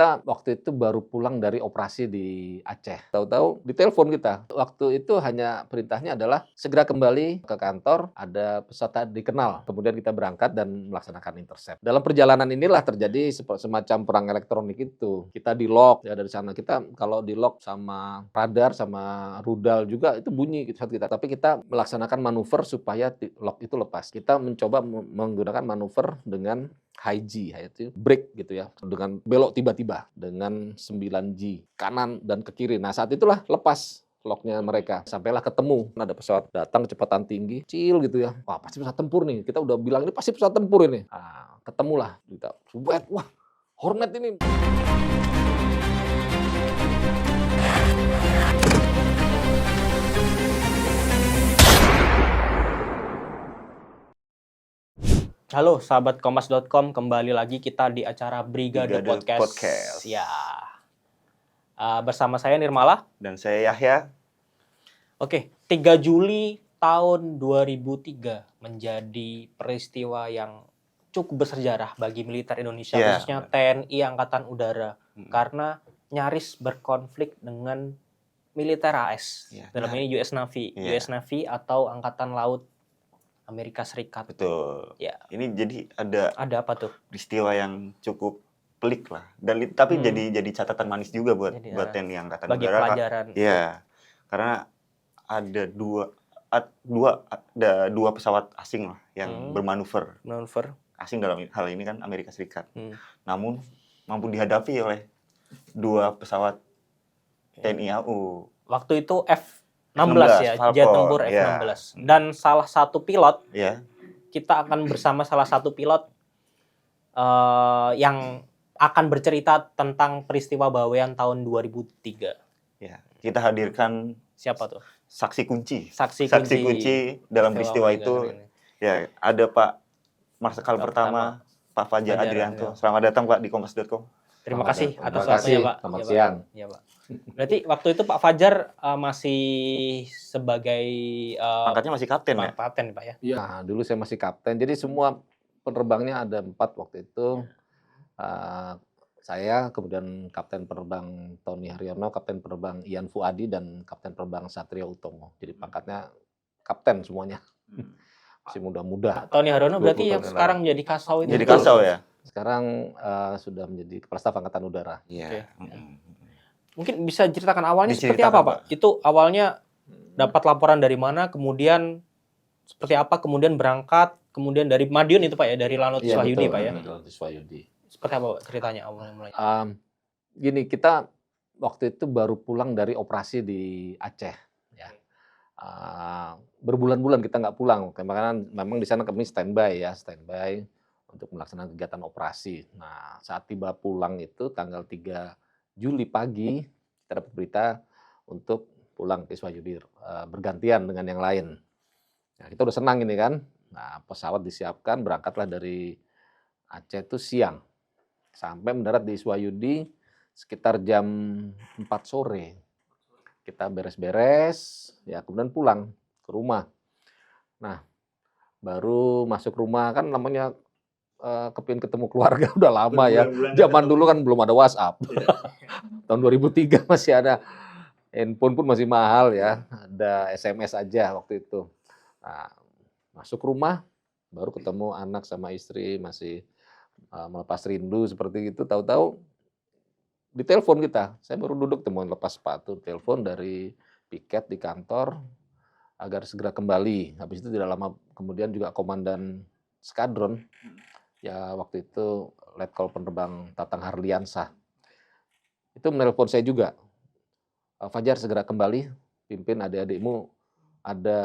kita waktu itu baru pulang dari operasi di Aceh. Tahu-tahu ditelepon kita. Waktu itu hanya perintahnya adalah segera kembali ke kantor, ada pesawat tak dikenal. Kemudian kita berangkat dan melaksanakan intercept. Dalam perjalanan inilah terjadi semacam perang elektronik itu. Kita di-lock ya dari sana. Kita kalau di-lock sama radar sama rudal juga itu bunyi pesawat kita. Tapi kita melaksanakan manuver supaya lock itu lepas. Kita mencoba menggunakan manuver dengan high G, yaitu break gitu ya, dengan belok tiba-tiba dengan 9G kanan dan ke kiri. Nah saat itulah lepas locknya mereka. Sampailah ketemu, ada pesawat datang kecepatan tinggi, kecil gitu ya. Wah pasti pesawat tempur nih. Kita udah bilang ini pasti pesawat tempur ini. Nah, ketemulah kita. Wah Hornet ini. Halo sahabat Kompas.com, kembali lagi kita di acara Brigade Podcast. Ya, bersama saya Nirmala. Dan saya Yahya. Oke, 3 Juli tahun 2003 menjadi peristiwa yang cukup bersejarah bagi militer Indonesia, khususnya TNI Angkatan Udara. Karena nyaris berkonflik dengan militer AS. Dalam ini US Navy atau Angkatan Laut Amerika Serikat. Betul. Ya. Ini jadi ada apa tuh? Peristiwa yang cukup pelik lah. Dan tapi jadi catatan manis juga buat TNI Angkatan bagi Udara. Pelajaran. Iya. Karena ada dua pesawat asing lah yang bermanuver. Asing dalam hal ini kan Amerika Serikat. Namun mampu dihadapi oleh dua pesawat TNI AU. Waktu itu F-16 ya, jet tempur F-16. Dan salah satu pilot, kita akan bersama salah satu pilot yang akan bercerita tentang peristiwa Bawean tahun 2003. Ya, kita hadirkan siapa tuh? Saksi kunci peristiwa dalam peristiwa itu. Ya, ada Pak Marsikal pertama, Pak Fajar Adrianto. Selamat datang Pak di Kompas.com. Terima kasih atas waktunya Pak. Selamat siang. Ya, Pak. Berarti waktu itu Pak Fajar masih sebagai pangkatnya masih kapten ya? Kapten Pak ya? Iya, dulu saya masih kapten. Jadi semua penerbangnya ada 4 waktu itu. Saya, kemudian Kapten Penerbang Tony Haryono, Kapten Penerbang Ian Fuadi, dan Kapten Penerbang Satrio Utomo. Jadi pangkatnya kapten semuanya. Masih muda-muda. Tony Haryono berarti yang sekarang jadi Kasau itu? Jadi Kasau ya? Sekarang sudah menjadi Kepala Staf Angkatan Udara. Iya. Mungkin bisa ceritakan awalnya seperti apa Pak? Itu awalnya dapat laporan dari mana, kemudian seperti apa, kemudian berangkat, kemudian dari Madiun itu Pak ya, dari Lanut Swahyudi Pak ya? Swahyudi. Seperti apa Pak ceritanya awalnya? Gini, kita waktu itu baru pulang dari operasi di Aceh. Ya. Berbulan-bulan kita nggak pulang, karena memang di sana kami standby untuk melaksanakan kegiatan operasi. Nah, saat tiba pulang itu tanggal 3 Juli pagi, kita dapat berita untuk pulang ke Swahyudi bergantian dengan yang lain. Nah, kita udah senang ini kan. Nah, pesawat disiapkan, berangkatlah dari Aceh itu siang. Sampai mendarat di Swahyudi sekitar jam 4 sore. Kita beres-beres, ya kemudian pulang ke rumah. Nah, baru masuk rumah kan namanya kepingin ketemu keluarga udah lama ya. Zaman dulu kan belum ada WhatsApp. Tahun 2003 masih ada, handphone pun masih mahal ya. Ada SMS aja waktu itu. Nah, masuk rumah, baru ketemu anak sama istri, masih melepas rindu seperti itu. Tahu-tahu ditelepon kita. Saya baru duduk temuan lepas sepatu, telepon dari piket di kantor agar segera kembali. Habis itu tidak lama kemudian juga komandan skadron, ya waktu itu Letkol Penerbang Tatang Harliansah, itu menelpon saya juga. Fajar segera kembali, pimpin adik-adikmu ada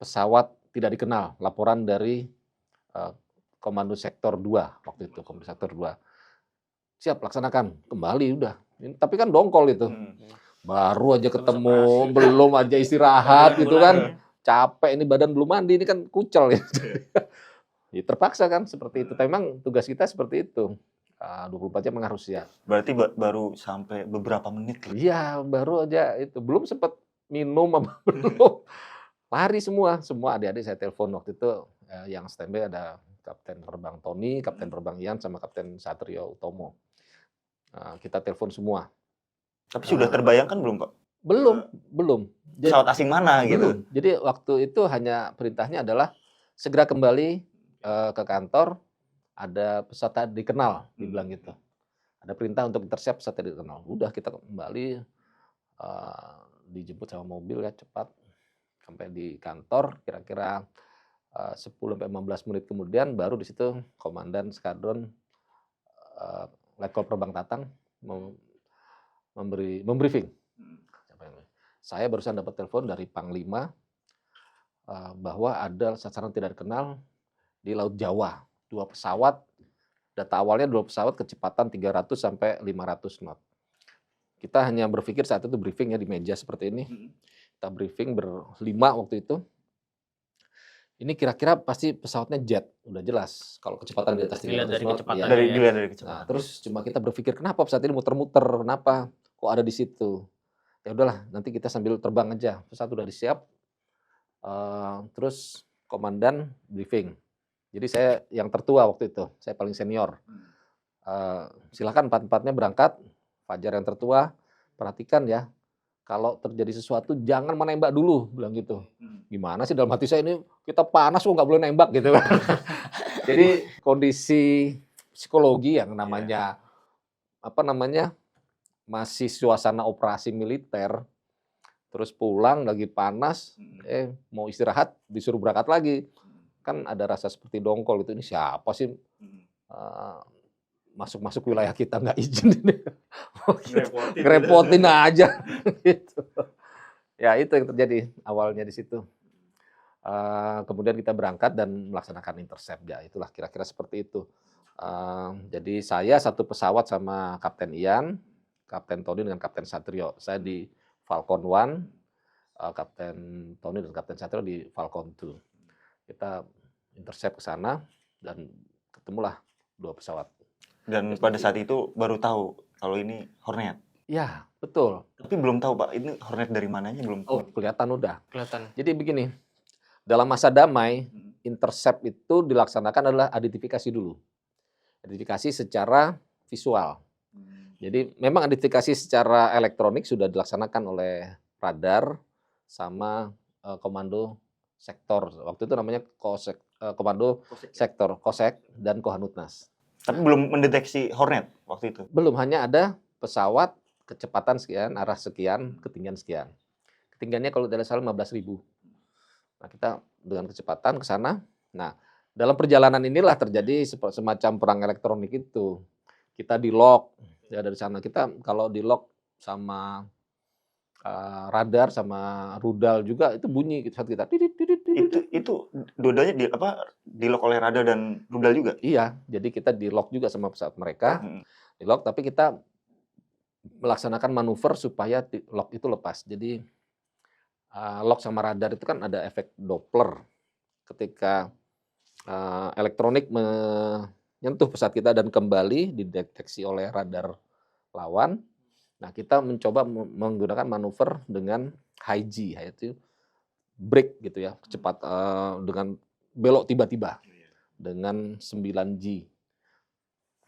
pesawat tidak dikenal, laporan dari Komando Sektor 2 waktu itu, Komando Sektor 2. Siap, laksanakan. Kembali udah. Tapi kan dongkol itu. Baru aja ketemu, belum aja istirahat gitu kan. Capek ini badan belum mandi, ini kan kucel ya. Ya terpaksa kan seperti itu. Tapi memang tugas kita seperti itu. 24 jam memang harus siap. Berarti baru sampai beberapa menit. Iya, baru aja itu. Belum sempat minum apa belum. Lari semua adik-adik saya telepon waktu itu. Yang standby ada Kapten Penerbang Tony, Kapten Penerbang Ian, sama Kapten Satrio Utomo. Kita telepon semua. Tapi sudah terbayangkan belum, Pak? Belum. Pesawat asing mana gitu? Jadi waktu itu hanya perintahnya adalah segera kembali ke kantor, ada pesawat tak dikenal, dibilang gitu. Ada perintah untuk intercept pesawat tak dikenal. Udah kita kembali, dijemput sama mobil ya cepat, sampai di kantor kira-kira 10-15 menit kemudian baru di situ Komandan Skadron Letkol Penerbang Tatang membriefing. Saya barusan dapat telepon dari Panglima bahwa ada sasaran tidak dikenal di Laut Jawa. 2 pesawat, data awalnya 2 pesawat kecepatan 300 sampai 500 knot. Kita hanya berpikir saat itu briefing ya di meja seperti ini. Kita briefing berlima waktu itu. Ini kira-kira pasti pesawatnya jet, udah jelas. Kalau kecepatan di atas 300 knot. Dilihat dari kecepatan. Nah, terus cuma kita berpikir kenapa pesawat ini muter-muter, kenapa kok ada di situ. Ya udahlah, nanti kita sambil terbang aja. Pesawat udah disiap. Terus komandan briefing. Jadi saya yang tertua waktu itu, saya paling senior. Silakan empat-empatnya berangkat. Fajar yang tertua, perhatikan ya. Kalau terjadi sesuatu jangan menembak dulu, bilang gitu. Gimana sih dalam hati saya ini kita panas kok nggak boleh nembak gitu. Jadi kondisi psikologi yang namanya masih suasana operasi militer, terus pulang lagi panas, mau istirahat disuruh berangkat lagi, kan ada rasa seperti dongkol gitu. Ini siapa sih masuk wilayah kita nggak izin ini, ngerepotin aja gitu. Ya itu yang terjadi awalnya di situ. Kemudian kita berangkat dan melaksanakan intercept ya, itulah kira-kira seperti itu. Jadi saya satu pesawat sama Kapten Ian, Kapten Tony dengan Kapten Satrio. Saya di Falcon 1, Kapten Tony dan Kapten Satrio di Falcon 2. Kita intercept ke sana dan ketemulah 2 pesawat. Dan pada saat itu baru tahu kalau ini Hornet. Ya, betul. Tapi belum tahu, Pak, ini Hornet dari mananya belum tahu. Oh, kelihatan udah. Kelihatan. Jadi begini, dalam masa damai, intercept itu dilaksanakan adalah identifikasi dulu. Identifikasi secara visual. Jadi memang identifikasi secara elektronik sudah dilaksanakan oleh radar sama komando sektor. Waktu itu namanya komando sektor, Kosek dan Kohanutnas. Tapi belum mendeteksi Hornet waktu itu? Belum, hanya ada pesawat kecepatan sekian, arah sekian, ketinggian sekian. Ketinggiannya kalau tidak salah 15.000. Nah, kita dengan kecepatan ke sana. Nah, dalam perjalanan inilah terjadi semacam perang elektronik itu. Kita di lock ya dari sana. Kita kalau di lock sama radar sama rudal juga itu bunyi saat kita itu dua-duanya di lock oleh radar dan rudal juga? Iya, jadi kita di lock juga sama pesawat mereka. Di lock, tapi kita melaksanakan manuver supaya lock itu lepas. Jadi lock sama radar itu kan ada efek Doppler. Ketika elektronik menyentuh pesawat kita dan kembali dideteksi oleh radar lawan. Nah, kita mencoba menggunakan manuver dengan high G, yaitu break gitu ya, cepat dengan belok tiba-tiba dengan 9G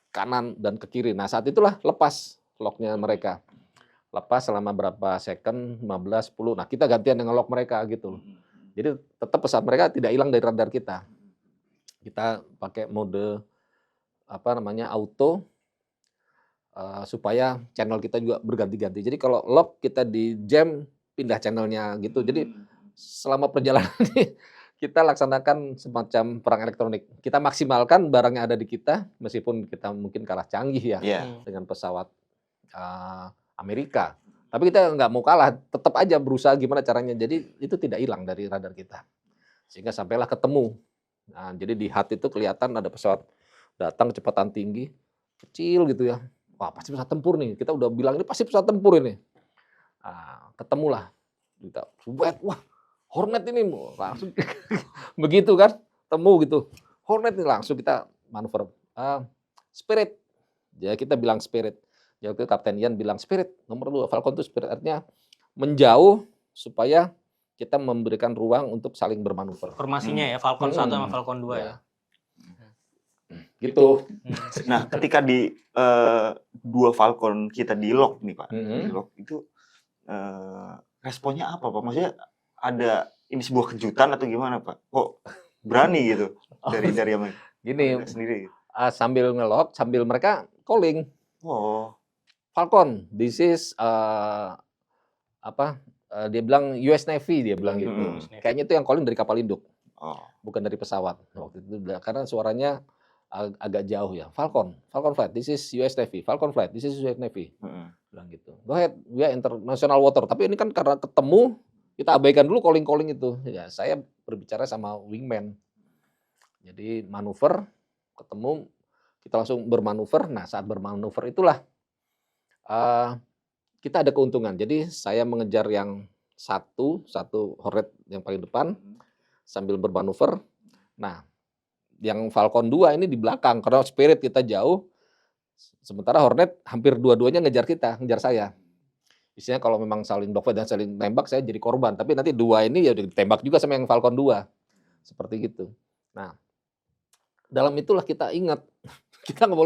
kanan dan ke kiri. Nah, saat itulah lepas locknya mereka. Lepas selama berapa second, 15, 10. Nah, kita gantian dengan lock mereka gitu. Jadi tetap pesawat mereka tidak hilang dari radar kita. Kita pakai mode auto supaya channel kita juga berganti-ganti. Jadi kalau lock kita di jam pindah channelnya gitu. Jadi selama perjalanan ini kita laksanakan semacam perang elektronik. Kita maksimalkan barang yang ada di kita meskipun kita mungkin kalah canggih ya dengan pesawat Amerika. Tapi kita nggak mau kalah, tetap aja berusaha gimana caranya. Jadi itu tidak hilang dari radar kita. Sehingga sampailah ketemu. Nah, jadi di HUD itu kelihatan ada pesawat datang kecepatan tinggi, kecil gitu ya. Wah, pasti pesawat tempur nih. Kita udah bilang ini pasti pesawat tempur ini. Nah, ketemulah. Kita, wah, Hornet ini langsung begitu kan, temu gitu. Hornet ini langsung kita manuver. Spirit. Ya kita bilang Spirit. Ya itu Kapten Ian bilang Spirit. Nomor 2 Falcon itu Spirit, artinya menjauh supaya kita memberikan ruang untuk saling bermanuver. Formasinya ya Falcon 1 sama Falcon 2 ya. Gitu. Nah, ketika di dua Falcon kita di lock nih Pak, di lock itu responnya apa Pak? Maksudnya ada ini sebuah kejutan atau gimana Pak? Kok berani gitu dari Gini, Amerika sendiri? sambil nge-lock, sambil mereka calling. Oh, Falcon, this is dia bilang US Navy, dia bilang gitu. Kayaknya itu yang calling dari kapal induk, bukan dari pesawat waktu itu, karena suaranya agak jauh ya. Falcon flight, this is US Navy. Falcon flight, this is US Navy. Bilang gitu. Go ahead, we are international water. Tapi ini kan karena ketemu, kita abaikan dulu calling itu. Ya, saya berbicara sama wingman. Jadi manuver, ketemu, kita langsung bermanuver. Nah, saat bermanuver itulah kita ada keuntungan. Jadi saya mengejar yang satu Hornet yang paling depan sambil bermanuver. Nah, yang Falcon 2 ini di belakang karena spirit kita jauh. Sementara Hornet hampir dua-duanya ngejar saya. Isinya kalau memang saling dogfight dan saling tembak, saya jadi korban. Tapi nanti dua ini ya ditembak juga sama yang Falcon 2. Seperti gitu. Nah, dalam itulah kita ingat. Kita nggak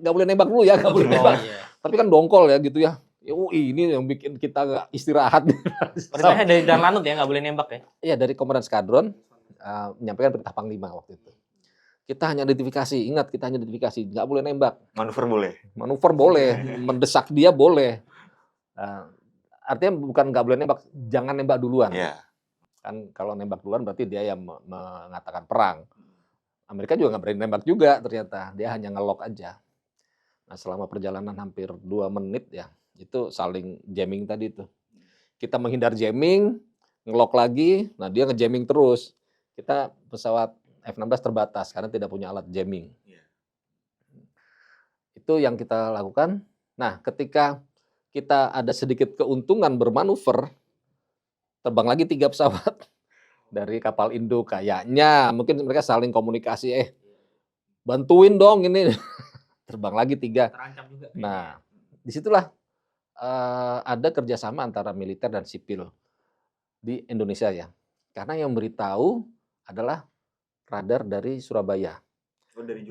boleh nembak dulu ya, nggak boleh nembak. Tapi kan dongkol ya gitu ya. Ini yang bikin kita nggak istirahat. Perintahnya dari Dan Lanut ya, nggak boleh nembak ya? Iya, dari Komandan Skadron menyampaikan perintah Panglima waktu itu. Kita hanya identifikasi, ingat kita hanya identifikasi, nggak boleh nembak. Manuver boleh, mendesak dia boleh. Artinya bukan nggak boleh nembak, jangan nembak duluan. Kan kalau nembak duluan berarti dia yang mengatakan perang. Amerika juga nggak berani nembak juga ternyata, dia hanya nge-lock aja. Nah, selama perjalanan hampir 2 menit ya, itu saling jamming tadi tuh. Kita menghindar jamming, nge-lock lagi, nah dia nge-jamming terus. Kita pesawat F-16 terbatas karena tidak punya alat jamming. Itu yang kita lakukan. Nah, ketika kita ada sedikit keuntungan bermanuver, terbang lagi 3 pesawat dari kapal induk. Kayaknya mungkin mereka saling komunikasi, bantuin dong ini. Terbang lagi 3. Terancam juga. Nah, disitulah ada kerjasama antara militer dan sipil di Indonesia ya. Karena yang beritahu adalah radar dari Surabaya.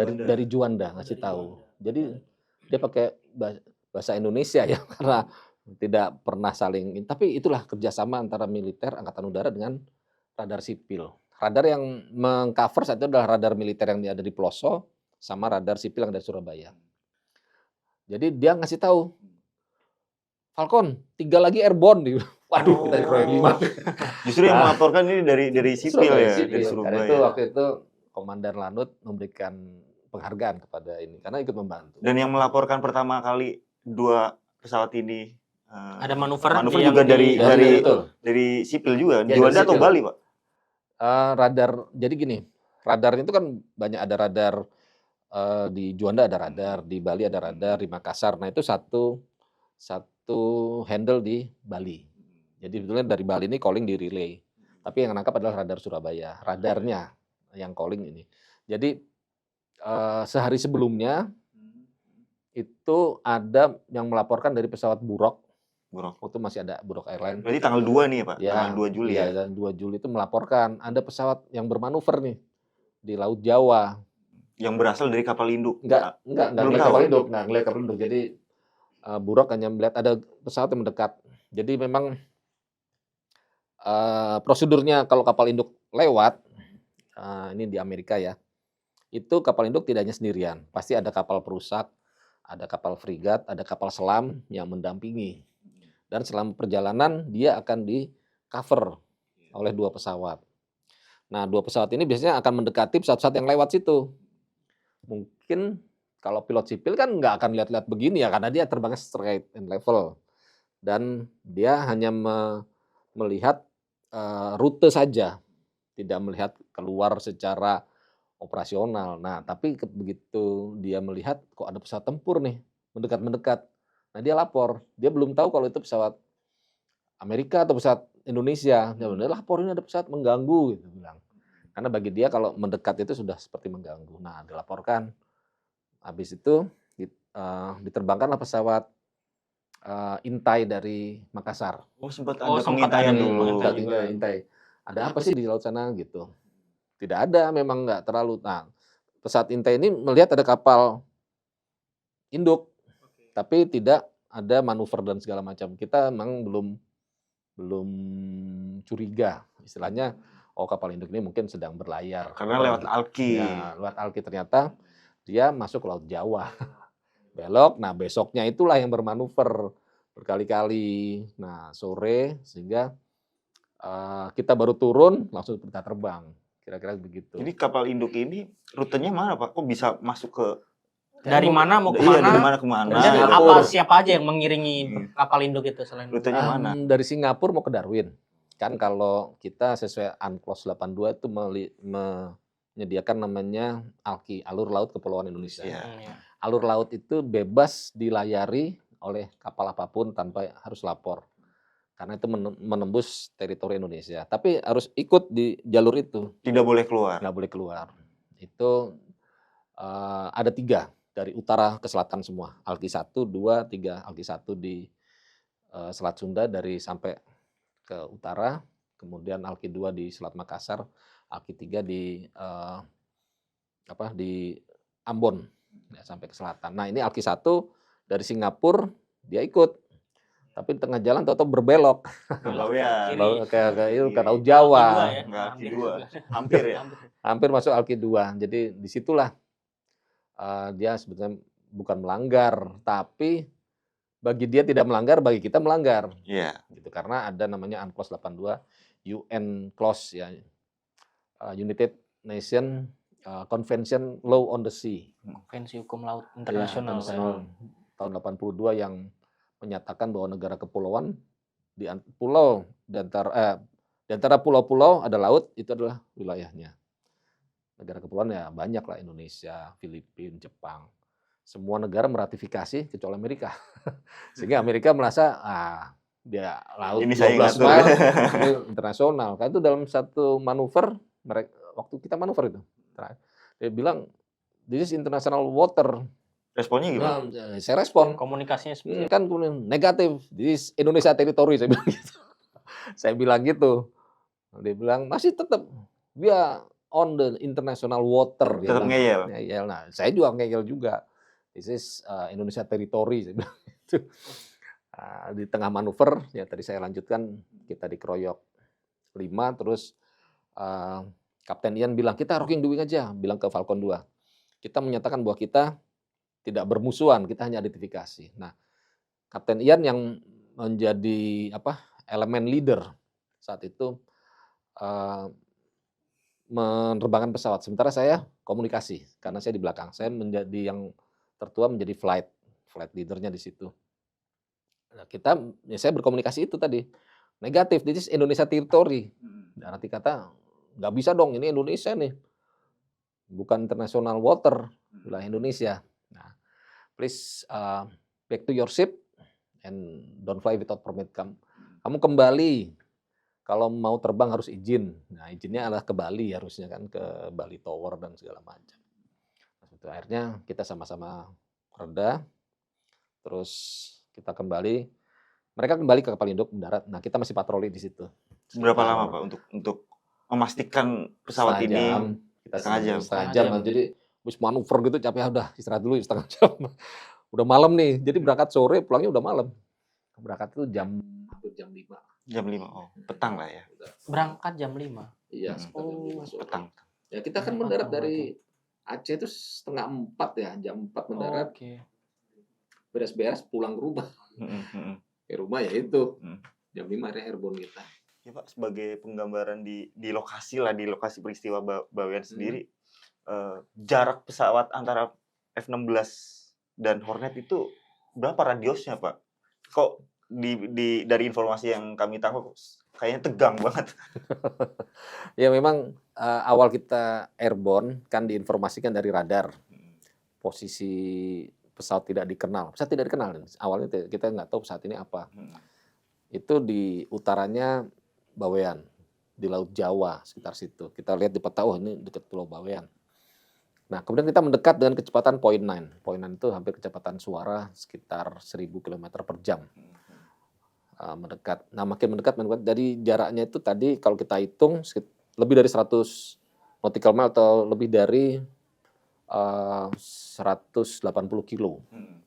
Dari Juanda ngasih tahu. Jadi dia pakai bahasa Indonesia ya, karena tidak pernah saling. Tapi itulah kerjasama antara militer Angkatan Udara dengan radar sipil. Radar yang mengcover saat itu adalah radar militer yang ada di Ploso sama radar sipil yang dari Surabaya. Jadi dia ngasih tahu, Falcon 3 lagi airborne. Waduh, kita dikeroyok 5. Justru yang melaporkan ini dari sipil ya, dari Surabaya. Karena itu waktu itu Komandan Lanut memberikan penghargaan kepada ini karena ikut membantu. Dan yang melaporkan pertama kali 2 pesawat ini ada manuver juga dari sipil juga, ya, Juanda atau Bali, Pak? Radar, jadi gini, radar itu kan banyak, ada radar di Juanda ada radar, di Bali ada radar, di Makassar. Nah itu satu handle di Bali. Jadi sebetulnya dari Bali ini calling di relay. Tapi yang nangkap adalah radar Surabaya, radarnya yang calling ini. Jadi sehari sebelumnya itu ada yang melaporkan dari pesawat Burok. Waktu masih ada Burok Airline. Berarti tanggal 2 nih ya Pak? Ya, tanggal 2 Juli ya? Dan 2 Juli itu melaporkan ada pesawat yang bermanuver nih di Laut Jawa. Yang berasal dari kapal induk? Enggak ngelihat kapal induk. Jadi Burok hanya melihat ada pesawat yang mendekat. Jadi memang prosedurnya kalau kapal induk lewat, ini di Amerika ya, itu kapal induk tidak hanya sendirian. Pasti ada kapal perusak, ada kapal frigat, ada kapal selam yang mendampingi. Dan selama perjalanan dia akan di-cover oleh 2 pesawat. Nah, 2 pesawat ini biasanya akan mendekati pesawat-pesawat yang lewat situ. Mungkin kalau pilot sipil kan nggak akan lihat-lihat begini ya, karena dia terbangnya straight and level. Dan dia hanya melihat rute saja, tidak melihat keluar secara operasional. Nah, tapi begitu dia melihat kok ada pesawat tempur nih, mendekat-mendekat. Nah, dia lapor. Dia belum tahu kalau itu pesawat Amerika atau pesawat Indonesia. Dia bilang, lapor ini ada pesawat mengganggu, gitu bilang. Karena bagi dia kalau mendekat itu sudah seperti mengganggu. Nah, dilaporkan. Habis itu diterbangkanlah pesawat intai dari Makassar. Sempat ada pengintaian dulu. Intai. Ada apa sih di laut sana gitu? Tidak ada, memang nggak terlalu. Nah, pesawat intai ini melihat ada kapal induk, tapi tidak ada manuver dan segala macam. Kita memang belum curiga, istilahnya, oh kapal induk ini mungkin sedang berlayar. Karena lewat Alki. Ya, lewat Alki ternyata dia masuk ke Laut Jawa. Belok, nah besoknya itulah yang bermanuver berkali-kali. Nah sore sehingga kita baru turun langsung kita terbang. Kira-kira begitu. Jadi kapal induk ini rutenya mana Pak? Kok bisa masuk ke dari mana mau Iya, kemana? dari mana ke mana? Dan Singapura. siapa aja yang mengiringi kapal induk itu selain Rutenya mana? Dari Singapura mau ke Darwin. Kan kalau kita sesuai UNCLOS 82 itu menyediakan namanya ALKI, Alur Laut Kepulauan Indonesia. Iya. Iya. Alur laut itu bebas dilayari oleh kapal apapun tanpa harus lapor. Karena itu menembus teritori Indonesia. Tapi harus ikut di jalur itu. Tidak boleh keluar. Nggak boleh keluar. Itu ada 3 dari utara ke selatan semua. Alki 1, 2, 3. Alki 1 di Selat Sunda dari sampai ke utara. Kemudian Alki 2 di Selat Makassar. Alki 3 di Ambon. Ya, sampai ke selatan. Nah ini Alki 1 dari Singapura dia ikut. Tapi di tengah jalan tahu-tahu berbelok. Bawean. Ke Laut Jawa. Alki 2. Hampir ya. Hampir masuk Alki 2. Jadi disitulah dia sebetulnya bukan melanggar, tapi bagi dia tidak melanggar, bagi kita melanggar. Iya. Gitu, karena ada namanya UNCLOS 82, UN Clause ya, United Nation Convention Law on the Sea. Konvensi Hukum Laut Internasional. Tahun 82 yang menyatakan bahwa negara kepulauan di pulau di antara pulau-pulau ada laut, itu adalah wilayahnya. Negara kepulauan ya banyak lah, Indonesia, Filipina, Jepang. Semua negara meratifikasi kecuali Amerika. Sehingga Amerika merasa dia laut Ini saya 12 mile ini internasional. Kan itu dalam satu manuver waktu kita manuver itu. Dia bilang this is international water. Responnya gimana? Nah, saya respon. Komunikasinya seperti Kan negatif. This is Indonesia territory, saya bilang gitu. Saya bilang gitu. Dia bilang masih tetap dia on the international water. Tetap ngeyel. Ngeyel. Nah, saya juga ngeyel juga. This is Indonesia territory, saya bilang gitu. Di tengah manuver, ya tadi saya lanjutkan, kita dikeroyok 5, terus Kapten Ian bilang, kita rocking the wing aja, bilang ke Falcon 2. Kita menyatakan bahwa kita tidak bermusuhan, kita hanya identifikasi. Nah, Kapten Ian yang menjadi elemen leader saat itu menerbangkan pesawat. Sementara saya komunikasi, karena saya di belakang. Saya menjadi yang tertua, menjadi flight leadernya di situ. Nah, saya berkomunikasi itu tadi. Negatif, this is Indonesia territory. Dan arti kata, nggak bisa dong, ini Indonesia nih. Bukan international water, wilayah Indonesia. Nah, please back to your ship and don't fly without permit. Kamu kembali, kalau mau terbang harus izin. Nah, izinnya adalah ke Bali harusnya kan, ke Bali Tower dan segala macam. Nah, akhirnya kita sama-sama reda, terus kita kembali. Mereka kembali ke kapal induk mendarat. Nah, kita masih patroli di situ. Berapa lama Pak untuk memastikan pesawat ini? Setengah jam. Jadi habis manuver gitu capek, udah istirahat dulu setengah jam. Udah malam nih. Jadi berangkat sore, pulangnya udah malam. Berangkat itu hampir jam 5. Jam 5. Oh, petang lah ya. Berangkat jam 5. Iya, jam 5 sore. Petang. Ya, kita kan mendarat dari Aceh itu 3:30 ya, jam 4 mendarat. Beres-beres pulang ke rumah. Ke rumah ya itu. Jam 5 hari airborne kita. Ya Pak, sebagai penggambaran di lokasi peristiwa Bawean sendiri, jarak pesawat antara F-16 dan Hornet itu berapa radiusnya Pak? Kok dari informasi yang kami tahu kayaknya tegang banget. Ya memang awal kita airborne kan diinformasikan dari radar. Posisi pesawat tidak dikenal. Pesawat tidak dikenal. Awalnya kita nggak tahu pesawat ini apa. Itu di utaranya Bawean, di Laut Jawa, sekitar situ. Kita lihat di peta, ini dekat Pulau Bawean. Nah, kemudian kita mendekat dengan kecepatan 0.9. 0.9 itu hampir kecepatan suara sekitar 1000 km per jam. Mendekat. Nah, makin mendekat. Jadi jaraknya itu tadi kalau kita hitung lebih dari 100 nautical mile atau lebih dari 180 kilo. Hmm.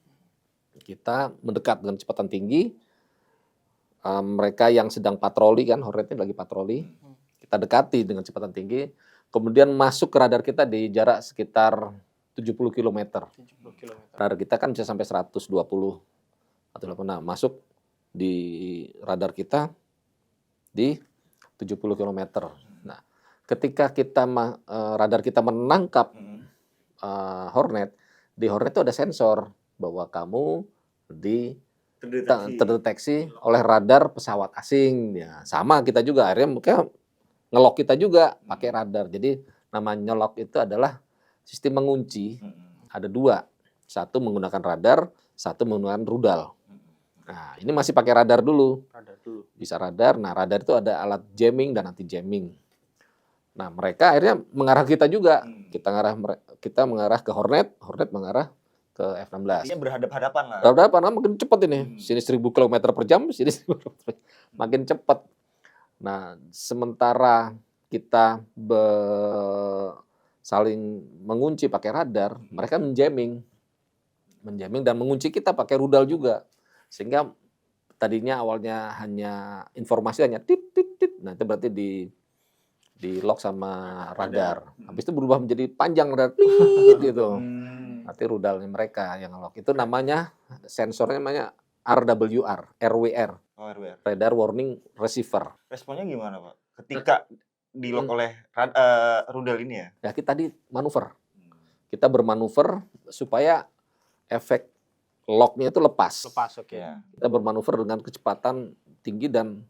Kita mendekat dengan kecepatan tinggi. Mereka yang sedang patroli kan, Hornetnya lagi patroli. Kita dekati dengan kecepatan tinggi. Kemudian masuk ke radar kita di jarak sekitar 70 km. 70 km. Radar kita kan bisa sampai 120 atau 80. Nah, masuk di radar kita di 70 km. Nah, ketika radar kita menangkap Hornet, di Hornet itu ada sensor bahwa kamu terdeteksi oleh radar pesawat asing. Ya, sama kita juga akhirnya mungkin ngelok kita juga pakai radar. Jadi nama nyelok itu adalah sistem mengunci. Ada dua, satu menggunakan radar, satu menggunakan rudal. Nah, ini masih pakai radar dulu. Bisa radar. Nah, radar itu ada alat jamming dan anti jamming. Nah, mereka akhirnya mengarah kita juga. Kita mengarah ke Hornet, Hornet mengarah ke F-16. Artinya berhadap-hadapan lah. Berhadapan makin cepat ini. Sini 1000 km per jam, sini 1000 km per jam. Makin cepat. Nah, sementara kita saling mengunci pakai radar, mereka menjamming dan mengunci kita pakai rudal juga. Sehingga tadinya awalnya hanya informasi hanya tit tit tit. Nah, itu berarti di lock sama radar. Habis itu berubah menjadi panjang radar tit gitu. Nanti rudalnya mereka yang lock. Itu namanya sensornya namanya RWR, RWR. Oh, RWR. Radar Warning Receiver. Responnya gimana, Pak? Ketika di lock oleh rudal ini ya? Ya, kita tadi manuver. Kita bermanuver supaya efek locknya itu lepas. Oke. Ya. Kita bermanuver dengan kecepatan tinggi dan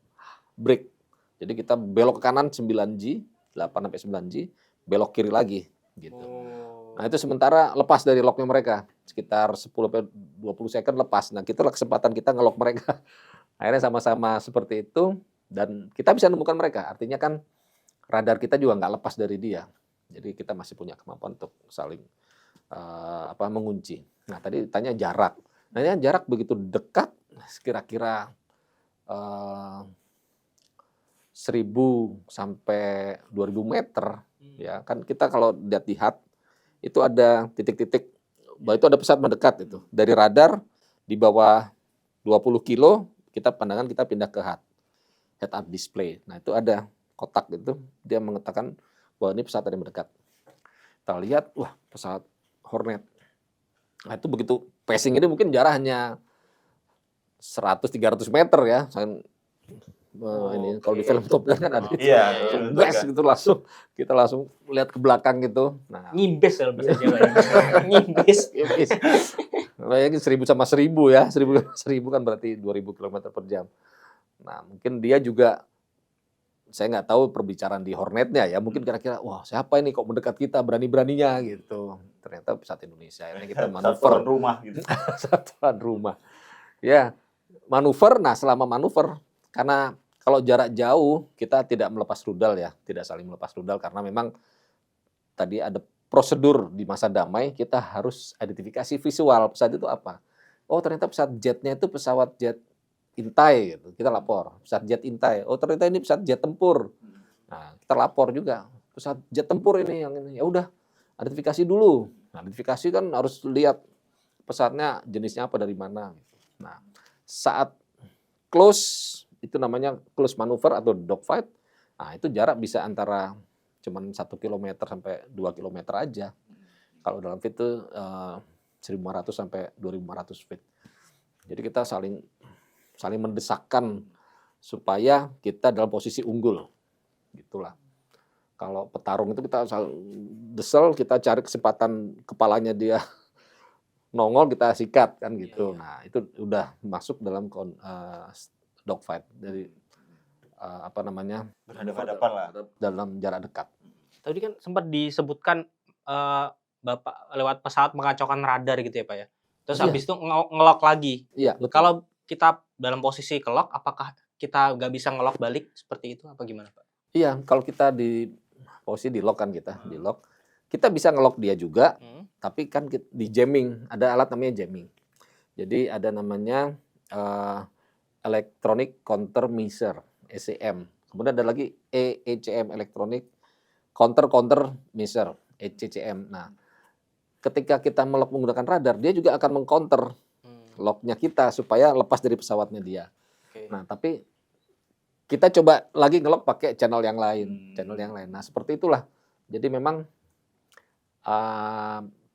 brake. Jadi kita belok ke kanan 9G, 8-9G, belok kiri lagi gitu. Nah, itu sementara lepas dari locknya mereka. Sekitar 10-20 second lepas. Nah, kita kesempatan kita ngelock mereka. Akhirnya sama-sama seperti itu dan kita bisa menemukan mereka. Artinya kan radar kita juga nggak lepas dari dia. Jadi kita masih punya kemampuan untuk saling mengunci. Nah, tadi tanya jarak. Nah, jarak begitu dekat, kira-kira 1000 sampai 2000 meter. Ya, kan kita kalau lihat di HUD itu ada titik-titik, bahwa itu ada pesawat mendekat itu. Dari radar di bawah 20 kilo, pandangan kita pindah ke HUD, head up display. Nah, itu ada kotak gitu, dia mengatakan bahwa ini pesawat yang mendekat. Kita lihat, wah, pesawat Hornet. Nah, itu begitu passing ini mungkin jarak hanya 100-300 meter ya. Ini kalau di film Top Gun kan ada bes gitu kita langsung lihat ke belakang gitu. Nah, nyimbes dalam bahasa Jawa. Nyimbes. Bayangin 1000 sama 1000 ya. 1000 kan berarti 2000 km per jam. Nah, mungkin dia juga, saya nggak tahu perbicaraan di Hornetnya ya. Mungkin kira-kira, wah, siapa ini kok mendekat kita berani-beraninya gitu. Ternyata pesawat Indonesia. Ini kita manuver. Satuan rumah gitu. Satuan rumah. Ya, manuver. Nah, selama manuver, karena kalau jarak jauh kita tidak melepas rudal ya, tidak saling melepas rudal karena memang tadi ada prosedur di masa damai, kita harus identifikasi visual pesawat itu apa. Oh, ternyata pesawat jetnya itu pesawat jet intai gitu. Kita lapor, pesawat jet intai. Oh, ternyata ini pesawat jet tempur. Nah, kita lapor juga, pesawat jet tempur ini yang ini. Ya udah, identifikasi dulu. Nah, identifikasi kan harus lihat pesawatnya jenisnya apa dari mana. Nah, saat close, itu namanya close maneuver atau dogfight. Nah, itu jarak bisa antara cuman 1 km sampai 2 km aja. Kalau dalam feet itu 1.500 sampai 2.500 feet. Jadi kita saling mendesakkan supaya kita dalam posisi unggul. Gitulah. Kalau petarung itu kita desel, kita cari kesempatan kepalanya dia nongol, kita sikat kan gitu. Nah, itu udah masuk dalam dogfight dari berhadapan lah dalam jarak dekat. Tadi kan sempat disebutkan Bapak lewat pesawat mengacaukan radar gitu ya, Pak ya. Terus habis itu ngelok lagi. Iya, betul. Kalau kita dalam posisi kelok, apakah kita nggak bisa ngelok balik seperti itu apa gimana, Pak? Iya, kalau kita di posisi di lock kan di lock, kita bisa ngelok dia juga, tapi kan di jamming, ada alat namanya jamming. Jadi ada namanya Electronic Countermeasure, ECM. Kemudian ada lagi ECM, Electronic Countermeasure, ECCM. Nah, ketika kita melok menggunakan radar, dia juga akan mengcounter locknya kita supaya lepas dari pesawatnya dia. Oke. Nah, tapi kita coba lagi ngelok pakai channel yang lain, Nah, seperti itulah. Jadi memang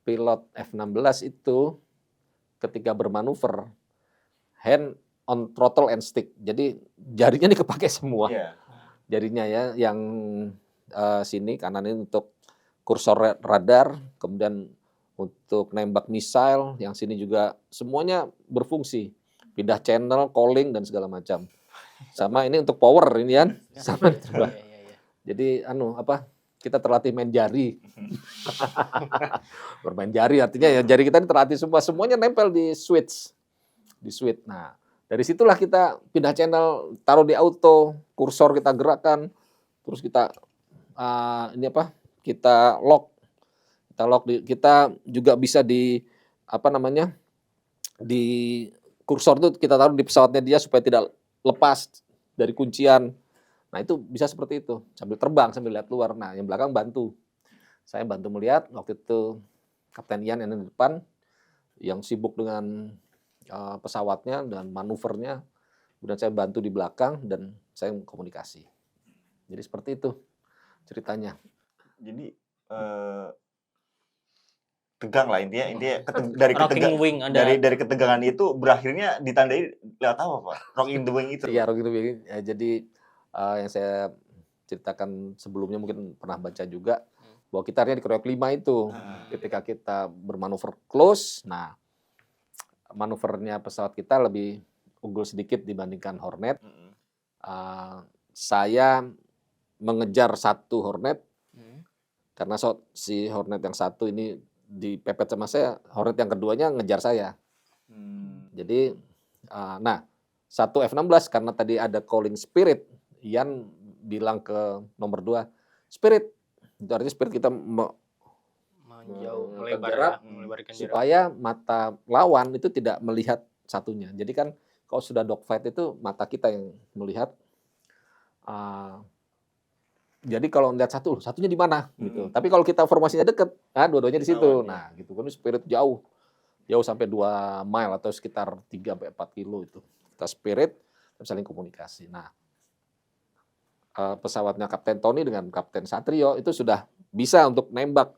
pilot F-16 itu ketika bermanuver hand on throttle and stick. Jadi jarinya nih kepake semua. Iya. Jarinya ya, yang sini kanan ini untuk kursor radar, kemudian untuk nembak misail, yang sini juga semuanya berfungsi. Pindah channel, calling dan segala macam. Sama ini untuk power ini kan. Sama Iya, iya, iya. Jadi kita terlatih main jari. Bermain jari artinya ya jari kita ini terlatih semuanya nempel di switch. Nah, dari situlah kita pindah channel, taruh di auto, kursor kita gerakkan, terus kita kita lock. Kita juga bisa di di kursor itu kita taruh di pesawatnya dia supaya tidak lepas dari kuncian. Nah, itu bisa seperti itu, sambil terbang, sambil lihat luar. Nah, yang belakang bantu. Saya bantu melihat, waktu itu Kapten Ian yang di depan, yang sibuk dengan pesawatnya dan manuvernya, kemudian saya bantu di belakang dan saya komunikasi. Jadi seperti itu ceritanya. Jadi tegang lah intinya Rocking wing ada. dari ketegangan itu berakhirnya ditandai lewat apa, Pak? Rocking the wing itu. Iya, Rocking the Wing. Ya, jadi yang saya ceritakan sebelumnya mungkin pernah baca juga bahwa kita akhirnya di keroyak 5 itu ketika kita bermanuver close. Nah, manuvernya pesawat kita lebih unggul sedikit dibandingkan Hornet. Saya mengejar satu Hornet karena si Hornet yang satu ini dipepet sama saya, Hornet yang keduanya ngejar saya. Jadi, nah, satu F-16 karena tadi ada calling Spirit, Ian bilang ke nomor 2, Spirit. Itu artinya Spirit kita menjauh, melebarkan jarak supaya mata lawan itu tidak melihat satunya. Jadi kan kalau sudah dogfight itu mata kita yang melihat. Jadi kalau melihat satunya di mana gitu. Tapi kalau kita formasinya dekat, dua-duanya di situ. Nah, gitu kan Spirit jauh sampai 2 mile atau sekitar 3 sampai 4 kilo itu. Kita Spirit saling komunikasi. Nah, pesawatnya Kapten Tony dengan Kapten Satrio itu sudah bisa untuk nembak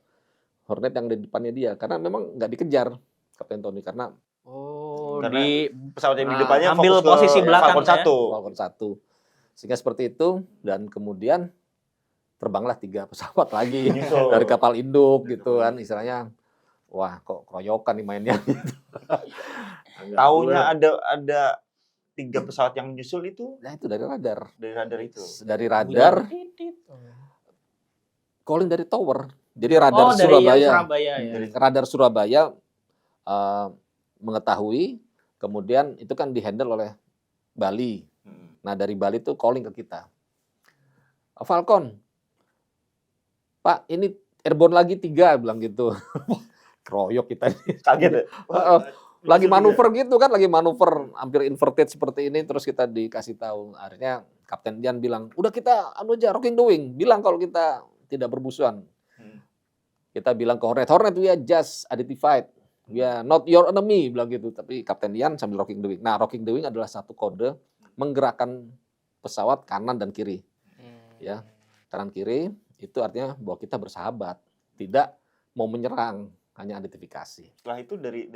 Hornet yang di depannya dia karena memang nggak dikejar Kapten Tony karena di pesawat yang di depannya ambil fokus posisi ke belakang Falcon 1. Falcon 1. Sehingga seperti itu dan kemudian terbanglah 3 pesawat lagi dari kapal induk gitu kan, istilahnya wah kok keroyokan nih mainnya gitu. Taunya ada 3 pesawat yang menyusul itu. Nah, itu dari radar. Itu. Dari radar. Calling dari tower. Jadi radar dari Surabaya. Surabaya ya. Radar Surabaya mengetahui, kemudian itu kan dihandle oleh Bali. Nah, dari Bali itu calling ke kita. Falcon, Pak, ini airborne lagi 3, bilang gitu. Keroyok kita. Kaget ya? Lagi manuver gitu kan, lagi manuver hampir inverted seperti ini, terus kita dikasih tahu. Akhirnya Kapten Dian bilang, udah kita aja rocking the wing, bilang kalau kita tidak bermusuhan. Kita bilang ke Hornet, we are just identified, we are not your enemy, bilang gitu. Tapi Kapten Dian sambil rocking the wing. Nah, rocking the wing adalah satu kode menggerakkan pesawat kanan dan kiri. Ya, kanan kiri itu artinya bahwa kita bersahabat, tidak mau menyerang, hanya identifikasi. Setelah itu dari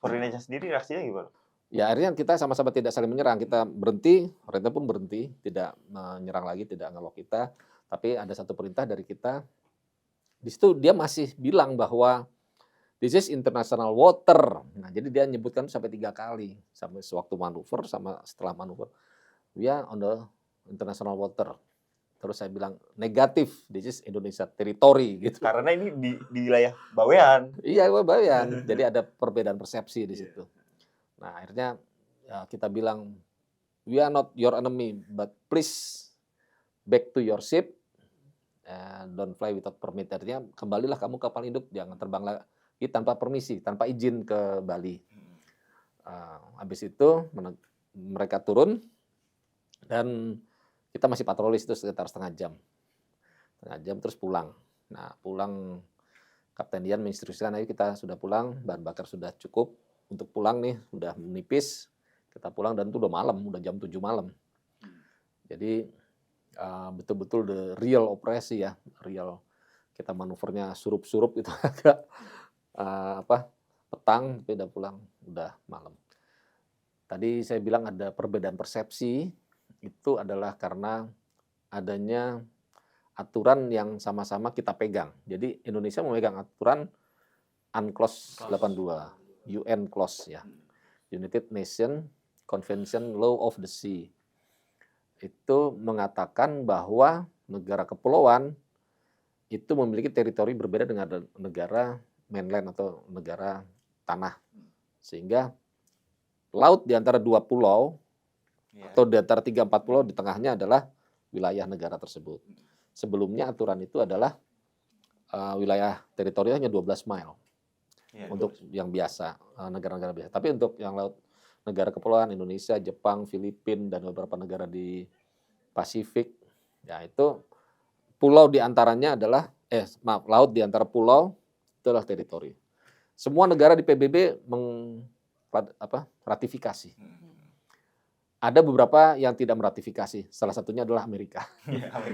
Hornetnya sendiri reaksinya gimana? Ya, akhirnya kita sama-sama tidak saling menyerang, kita berhenti, Hornetnya pun berhenti, tidak menyerang lagi, tidak ngelok kita. Tapi ada satu perintah dari kita. Di situ dia masih bilang bahwa this is international water. Nah, jadi dia nyebutkan sampai 3 kali, sampai sewaktu manuver sama setelah manuver. We are on the international water. Terus saya bilang negatif, this is Indonesia territory gitu. Karena ini di wilayah Bawean. Iya, Bawean. Jadi ada perbedaan persepsi di situ. Nah, akhirnya kita bilang we are not your enemy, but please back to your ship. Don't fly without permit. Artinya kembalilah kamu kapal induk, jangan terbang lagi tanpa permisi, tanpa izin ke Bali. Habis itu mereka turun dan kita masih patroli itu sekitar setengah jam terus pulang. Nah, pulang Kapten Ian menginstruksikan, ayo kita sudah pulang, bahan bakar sudah cukup untuk pulang nih, udah menipis, kita pulang dan itu udah malam, udah jam 7 malam. Jadi betul-betul the real operasi ya, real. Kita manuvernya surup-surup itu agak petang, tapi udah pulang, udah malam. Tadi saya bilang ada perbedaan persepsi, itu adalah karena adanya aturan yang sama-sama kita pegang. Jadi Indonesia memegang aturan UNCLOS 82, UN clause ya. United Nations Convention Law of the Sea. Itu mengatakan bahwa negara kepulauan itu memiliki teritori berbeda dengan negara mainland atau negara tanah. Sehingga laut di antara dua pulau atau di antara 3-4 pulau di tengahnya adalah wilayah negara tersebut. Sebelumnya aturan itu adalah wilayah teritorialnya 12 mile untuk yang biasa, negara-negara biasa. Tapi untuk yang laut negara kepulauan Indonesia, Jepang, Filipina, dan beberapa negara di Pasifik, ya itu pulau di antaranya adalah, laut di antara pulau itu adalah teritori. Semua negara di PBB ratifikasi. Ada beberapa yang tidak meratifikasi. Salah satunya adalah Amerika.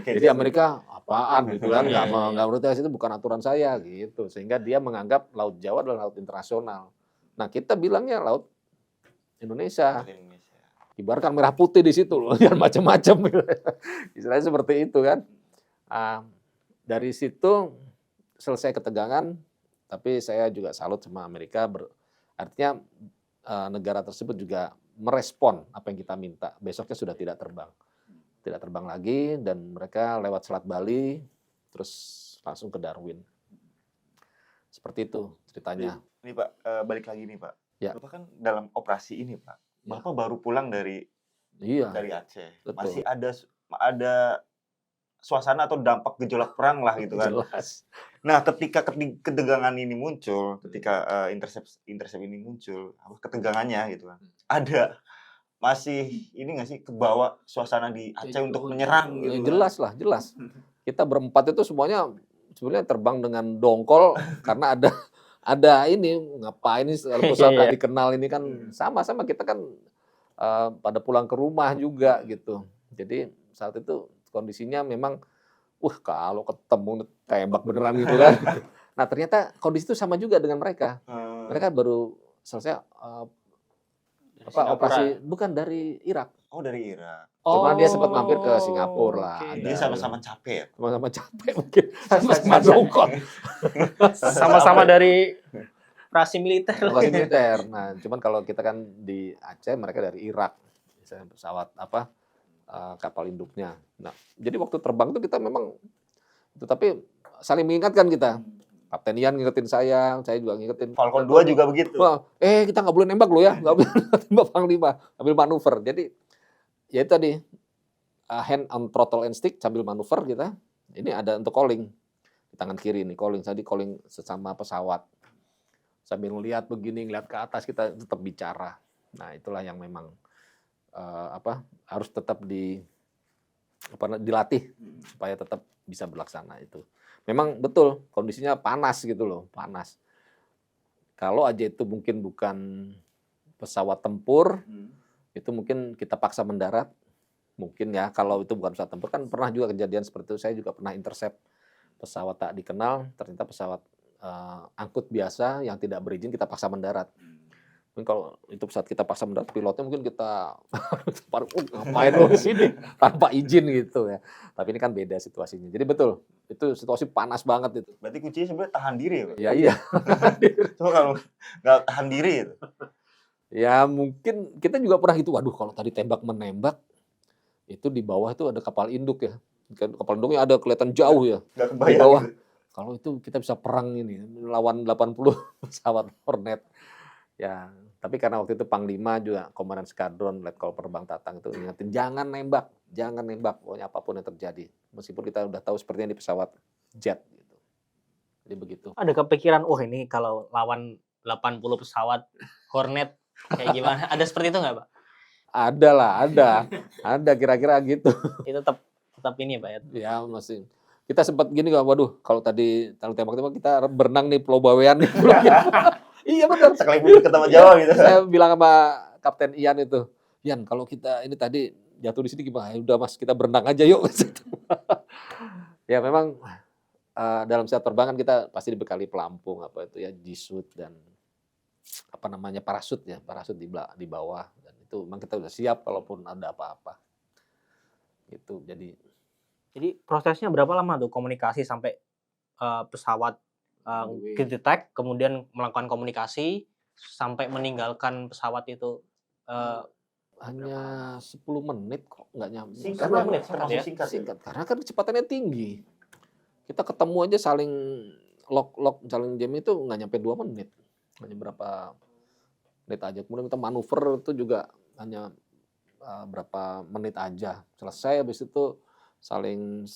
Jadi Amerika apaan gitu kan? Nggak meratifikasi, itu bukan aturan saya gitu. Sehingga dia menganggap Laut Jawa adalah laut internasional. Nah kita bilangnya laut Indonesia. Ibaratkan merah putih di situ loh, jangan macam-macam. Istilahnya seperti itu kan. Dari situ selesai ketegangan, tapi saya juga salut sama Amerika. Artinya negara tersebut juga merespon apa yang kita minta. Besoknya sudah tidak terbang lagi, dan mereka lewat Selat Bali terus langsung ke Darwin. Seperti itu ceritanya. Ini Pak, balik lagi nih Pak. Ya. Bapak kan dalam operasi ini Pak, Bapak baru pulang dari Aceh. Betul. Masih ada suasana atau dampak gejolak perang lah gitu kan. Jelas. Nah, ketika ketegangan ini muncul, ketika intercept ini muncul, ketegangannya gitu kan. Ada masih ini nggak sih kebawa suasana di Aceh untuk menyerang gitu? Jelas lah, jelas. Kita berempat itu semuanya sebenarnya terbang dengan dongkol karena ada ini ngapain ini pesawat tak dikenal ini kan sama-sama kita kan pada pulang ke rumah juga gitu. Jadi saat itu kondisinya memang kalau ketemu tembak beneran gitu kan. Nah ternyata kondisi itu sama juga dengan mereka. Mereka baru selesai operasi, bukan dari Irak. Oh, dari Irak. Cuma dia sempat mampir ke Singapura lah. Dia sama-sama capek ya? Sama-sama capek mungkin. Sama-sama dongkol. Sama-sama dari operasi militer. Operasi militer. Nah, cuman kalau kita kan di Aceh, mereka dari Irak. Misalnya pesawat kapal induknya. Nah, jadi waktu terbang itu kita memang itu, tapi saling mengingatkan kita. Kapten Ian ngingetin saya juga ngingetin. Falcon 2 juga begitu. Kita nggak boleh nembak loh ya, nggak boleh tembak Panglima, ambil manuver. Jadi ya itu tadi hand on throttle and stick sambil manuver kita. Ini ada untuk calling di tangan kiri nih, calling. Tadi calling sesama pesawat. Sambil ngelihat begini, ngelihat ke atas, kita tetap bicara. Nah itulah yang memang harus tetap dilatih supaya tetap bisa berlaksana itu. Memang betul kondisinya panas gitu loh, panas. Kalau aja itu mungkin bukan pesawat tempur, itu mungkin kita paksa mendarat, mungkin ya. Kalau itu bukan pesawat tempur, kan pernah juga kejadian seperti itu. Saya juga pernah intercept pesawat tak dikenal, ternyata pesawat angkut biasa yang tidak berizin kita paksa mendarat. Mungkin kalau itu pesawat kita paksa mendarat, pilotnya mungkin kita ngapain lo di sini tanpa izin gitu ya. Tapi ini kan beda situasinya. Jadi betul, itu situasi panas banget itu. Berarti kuncinya sebenarnya tahan diri ya Pak? Ya iya. Cuma kalau nggak tahan diri itu. Ya mungkin kita juga pernah gitu, waduh kalau tadi tembak menembak, itu di bawah itu ada kapal induk ya. Kapal induknya ada kelihatan jauh ya. Nggak Di bawah. kebayang. Kalau itu kita bisa perang ini, lawan 80 pesawat Hornet. Ya, tapi karena waktu itu Panglima juga Komandan Skadron Letkol Penerbang Tatang itu ingetin jangan nembak, pokoknya apapun yang terjadi. Meskipun kita udah tahu sepertinya di pesawat jet gitu. Jadi begitu. Ada kepikiran, ini kalau lawan 80 pesawat Hornet kayak gimana? Ada seperti itu nggak, Pak? Ada lah, ada kira-kira gitu. Itu tetap ini ya, Pak ya. Ya masih. kita sempat gini nggak, waduh kalau tadi tembak-tembak kita berenang nih Pulau Bawean nih. Iya benar. Sekalipun deket sama Jawa gitu. Saya bilang sama Kapten Ian itu, Ian kalau kita ini tadi jatuh di sini gimana? Ya udah Mas, kita berenang aja yuk. Ya memang dalam setiap penerbangan kita pasti dibekali pelampung apa itu ya, G-suit dan apa namanya parasut di bawah, dan itu memang kita udah siap kalaupun ada apa-apa. Gitu. Jadi prosesnya berapa lama tuh komunikasi sampai pesawat detect, kemudian melakukan komunikasi sampai meninggalkan pesawat itu? hanya 10 menit kok, nggak nyampe. Singkat Karena menit, termasuk ya? singkat. singkat, karena kan kecepatannya tinggi. Kita ketemu aja saling lock saling jam itu nggak nyampe 2 menit. Hanya berapa menit aja. Kemudian kita manuver itu juga hanya berapa menit aja. Selesai, habis itu saling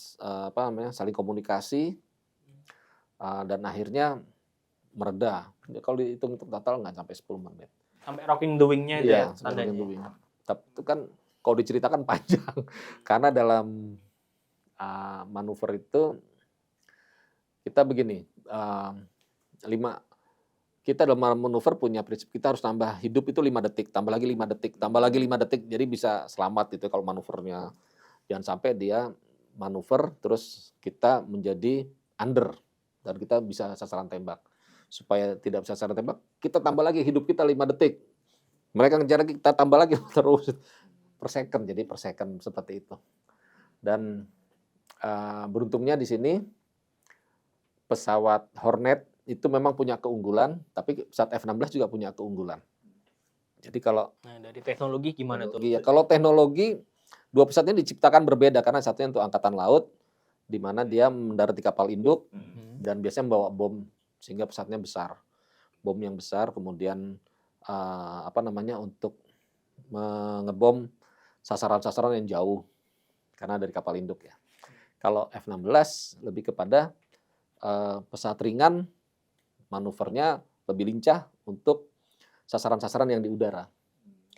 saling komunikasi dan akhirnya mereda. Kalau dihitung total nggak sampai 10 menit. Sampai rocking the wing-nya itu ya sampai tandanya. rocking the wing. Tapi itu kan kalau diceritakan panjang. Karena dalam manuver itu kita begini, kita dalam manuver punya prinsip kita harus tambah hidup itu 5 detik, tambah lagi 5 detik, tambah lagi 5 detik, jadi bisa selamat itu kalau manuvernya. Jangan sampai dia manuver terus kita menjadi under dan kita bisa sasaran tembak. Supaya tidak bisa sasaran tembak, kita tambah lagi hidup kita 5 detik. Mereka ngejar kita tambah lagi terus per second, jadi per second seperti itu. Dan beruntungnya di sini pesawat Hornet itu memang punya keunggulan, tapi pesawat F-16 juga punya keunggulan. Jadi kalau dari teknologi gimana tuh? ya, kalau teknologi dua pesawat ini diciptakan berbeda karena satunya untuk angkatan laut, di mana dia mendarat di kapal induk dan biasanya membawa bom sehingga pesawatnya besar, bom yang besar, kemudian untuk mengebom sasaran-sasaran yang jauh karena dari kapal induk ya. Kalau F-16 lebih kepada pesawat ringan, manuvernya lebih lincah untuk sasaran-sasaran yang di udara,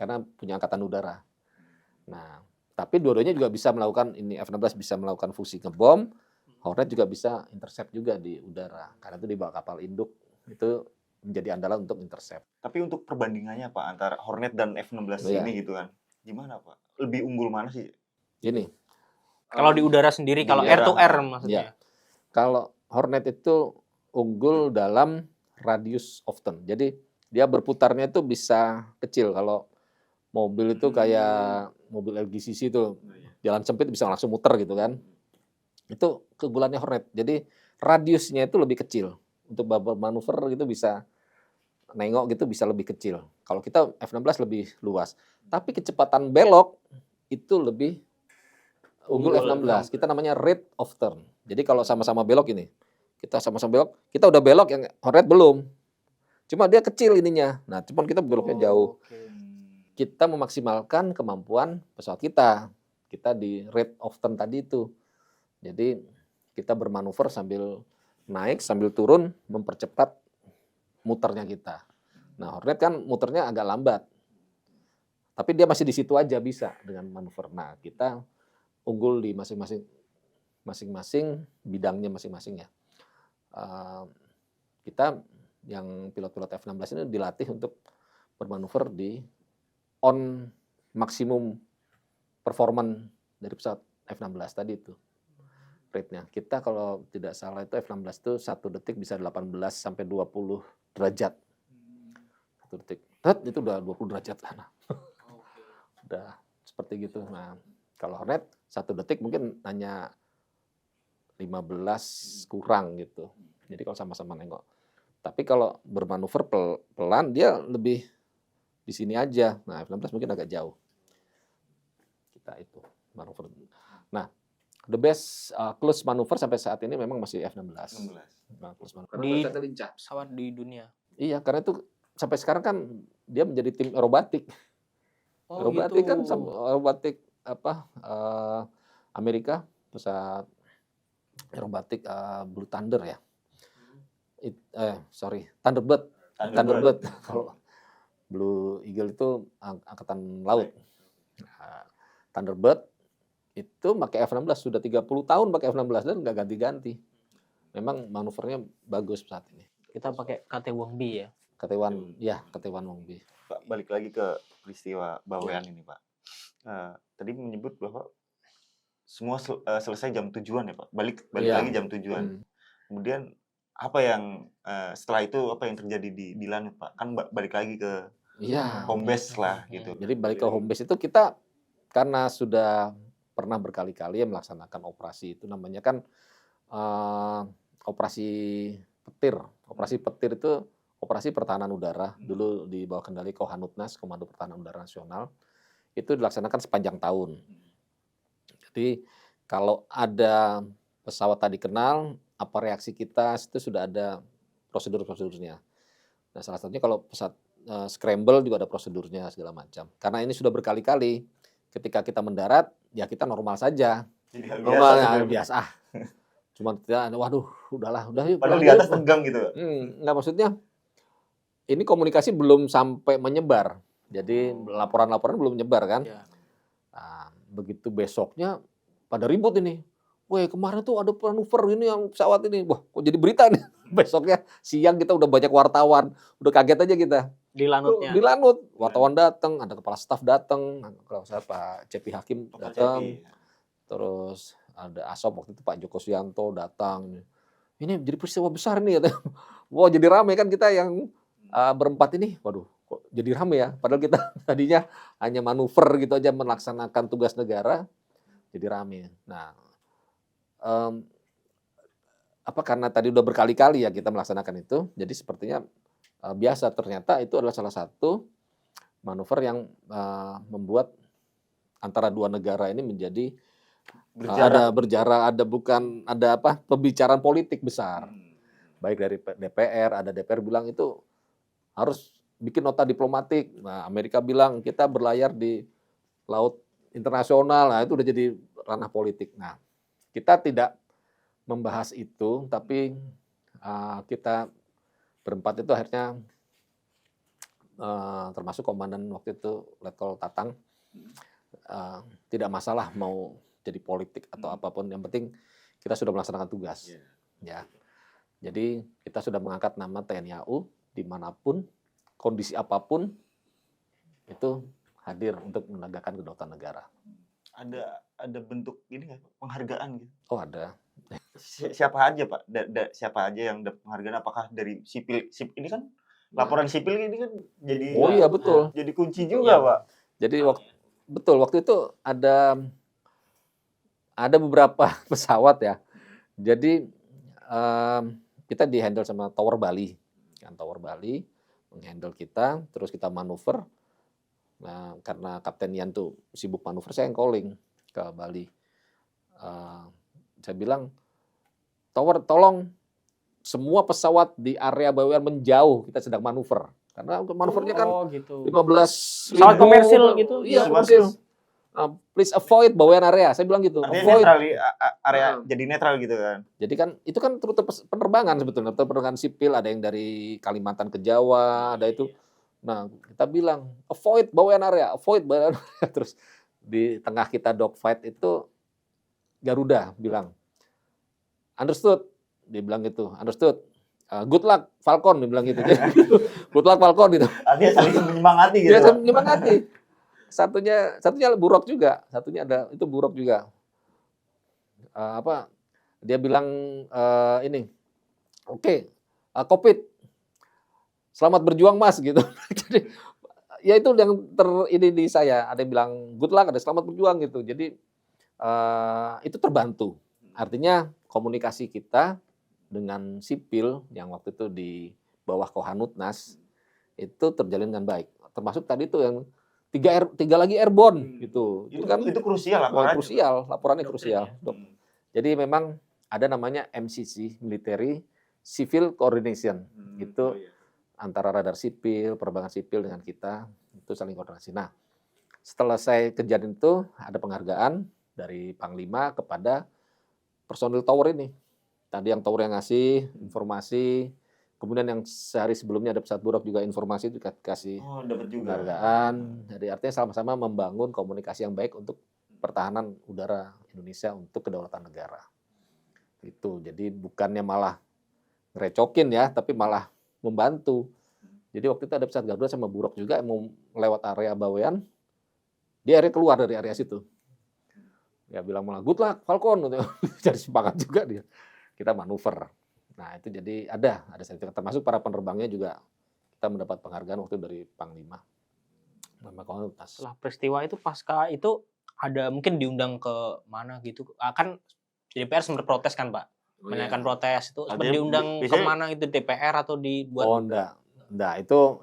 karena punya angkatan udara. Nah, tapi dua-duanya juga bisa melakukan ini, F-16 bisa melakukan fungsi ngebom, Hornet juga bisa intercept juga di udara, karena itu di bawah kapal induk, itu menjadi andalan untuk intercept. Tapi untuk perbandingannya Pak antara Hornet dan F-16 ini gitu kan, gimana Pak? Lebih unggul mana sih? Gini, Kalau di udara sendiri, kalau air to air maksudnya. Kalau Hornet itu unggul dalam radius of turn. Jadi dia berputarnya itu bisa kecil. Kalau mobil itu kayak mobil LGCC itu jalan sempit bisa langsung muter gitu kan. Itu keunggulannya Hornet. Jadi radiusnya itu lebih kecil. Untuk manuver gitu bisa nengok gitu bisa lebih kecil. Kalau kita F-16 lebih luas. Tapi kecepatan belok itu lebih unggul F-16. Kita namanya rate of turn. Jadi kalau sama-sama belok ini, kita sama-sama belok, kita udah belok, yang Hornet belum. Cuma dia kecil ininya. Nah, cuman kita beloknya jauh. Kita memaksimalkan kemampuan pesawat kita. Kita di rate of turn tadi itu. Jadi kita bermanuver sambil naik, sambil turun, mempercepat muternya kita. Nah, Hornet kan muternya agak lambat. Tapi dia masih di situ aja bisa dengan manuver. Nah, kita unggul di masing-masing bidangnya masing-masing ya. Kita yang pilot-pilot F-16 ini dilatih untuk bermanuver di on maksimum performance dari pesawat F-16 tadi itu. Rate-nya. Kita kalau tidak salah itu F-16 itu 1 detik bisa 18 sampai 20 derajat. 1 detik. Itu udah 20 derajat. Nah. Udah seperti gitu. Nah, kalau Hornet 1 detik mungkin hanya 15 kurang gitu. Jadi kalau sama-sama nengok. Tapi kalau bermanuver pelan dia lebih di sini aja. Nah, F-16 mungkin agak jauh. Kita itu manuver. Nah, the best close manuver sampai saat ini memang masih F-16. Nah, close manuver. Di pesawat di dunia. Iya, karena itu sampai sekarang kan dia menjadi tim aerobatik. Aerobatik gitu. kan aerobatik Amerika, pesawat aerobatik Blue Thunder ya. Thunderbird. Thunderbird. Kalau Blue Eagle itu angkatan laut. Thunderbird itu pakai F-16 sudah 30 tahun pakai F-16 dan nggak ganti-ganti. Memang manuvernya bagus saat ini. Kita pakai KT Wongbi ya. KT-1 Wongbi. Pak, balik lagi ke peristiwa Bawean ini, Pak. Tadi menyebut bahwa semua selesai jam tujuan ya, Pak. Balik Iya. lagi jam tujuan. Kemudian apa yang setelah itu apa yang terjadi di Lanut, Pak? Kan balik lagi ke home base lah gitu. Jadi balik ke home base itu kita karena sudah pernah berkali-kali melaksanakan operasi itu namanya kan operasi petir. Operasi petir itu operasi pertahanan udara dulu di bawah kendali Kohanutnas, Komando Pertahanan Udara Nasional. Itu dilaksanakan sepanjang tahun. Jadi kalau ada pesawat tadi kenal, apa reaksi kita itu sudah ada prosedur-prosedurnya. Nah, salah satunya kalau pesawat scramble juga ada prosedurnya segala macam. Karena ini sudah berkali-kali, ketika kita mendarat, ya kita normal saja. Jadi Normal biasa. Cuma kita, waduh, udah yuk. Padahal di atas tegang gitu. Nggak, maksudnya ini komunikasi belum sampai menyebar. Jadi laporan-laporan belum menyebar kan. Ya. Nah, begitu besoknya pada ribut ini. Wah, kemarin tuh ada manuver ini yang pesawat ini. Wah, kok jadi berita nih. Besoknya siang kita udah banyak wartawan. Udah kaget aja kita. Di Lanutnya. Di Lanut. Wartawan datang, ada kepala staf datang. Kalau saya Pak Cepi Hakim datang. Terus ada Asop waktu itu Pak Joko Suyanto datang. Ini jadi peristiwa besar nih. Wah, jadi rame kan kita yang berempat ini. Waduh, kok jadi rame ya. Padahal kita tadinya hanya manuver gitu aja melaksanakan tugas negara. Jadi rame. Nah, karena tadi udah berkali-kali ya kita melaksanakan itu, jadi sepertinya biasa. Ternyata itu adalah salah satu manuver yang membuat antara dua negara ini menjadi ada pembicaraan politik besar. Baik dari DPR, ada DPR bilang itu harus bikin nota diplomatik. Nah, Amerika bilang kita berlayar di laut internasional. Nah, itu udah jadi ranah politik. Nah, kita tidak membahas itu, tapi kita berempat itu akhirnya termasuk komandan waktu itu Letkol Tatang, tidak masalah mau jadi politik atau apapun, yang penting kita sudah melaksanakan tugas. Ya, jadi kita sudah mengangkat nama TNI AU dimanapun, kondisi apapun itu hadir untuk menegakkan kedaulatan negara. Ada bentuk ini nggak, penghargaan gitu? Oh, ada. Siapa aja, Pak? Siapa aja yang dapat penghargaan? Apakah dari sipil? Ini kan laporan sipil ini kan jadi Betul. Jadi kunci juga, Pak. Jadi waktu itu ada beberapa pesawat ya. Jadi kita di-handle sama Tower Bali. Kan Tower Bali menghandle kita, terus kita manuver. Nah, karena Kapten Yan tuh sibuk manuver, saya yang calling ke Bali. Saya bilang, Tower, tolong semua pesawat di area Bawean menjauh, kita sedang manuver. Karena manuvernya kan gitu. 15 Pesawat komersil gitu. Iya, komersil. Please avoid Bawean area, saya bilang gitu. Artinya Avoid. netral, area jadi netral gitu kan. Jadi kan itu kan rute penerbangan sebetulnya, rute penerbangan sipil, ada yang dari Kalimantan ke Jawa, ada itu. Nah, kita bilang avoid Bawean area. Terus di tengah kita dogfight itu Garuda bilang understood, dia bilang gitu, understood. Good luck Falcon, dia bilang gitu. Good luck Falcon gitu. Artinya saling menyemangati gitu. Dia menyemangati. Satunya buruk juga, satunya ada itu buruk juga. Dia bilang ini, oke, Covid, selamat berjuang Mas gitu. Jadi ya itu yang ini di saya, ada yang bilang good luck, ada selamat berjuang gitu. Jadi itu terbantu. Artinya komunikasi kita dengan sipil yang waktu itu di bawah Kohanutnas itu terjalin dengan baik. Termasuk tadi itu yang tiga lagi airborne gitu. Itu krusial laporannya krusial. Jadi memang ada namanya MCC, Military Civil Coordination. Itu antara radar sipil, penerbangan sipil dengan kita itu saling koordinasi. Nah, setelah saya kejadian itu ada penghargaan dari Panglima kepada personil tower ini. Tadi yang tower yang ngasih informasi, kemudian yang sehari sebelumnya ada pesawat buruk juga informasi itu dikasih dapat juga penghargaan. Jadi artinya sama-sama membangun komunikasi yang baik untuk pertahanan udara Indonesia untuk kedaulatan negara. Itu. Jadi bukannya malah ngerecokin ya, tapi malah membantu. Jadi waktu itu ada pesawat Garuda sama Buruk juga yang mau lewat area Bawean, dia akhirnya keluar dari area situ. Ya bilang malah good luck Falcon gitu. Jadi semangat juga dia. Kita manuver. Nah, itu jadi ada sertifikat, termasuk para penerbangnya juga kita mendapat penghargaan waktu dari Panglima. Kolonitas. Setelah peristiwa itu pasca itu ada mungkin diundang ke mana gitu. Kan DPR sempat protes kan, Pak. Menaikkan protes itu sempat Artinya diundang biasanya- kemana itu DPR atau dibuat Oh, enggak. Itu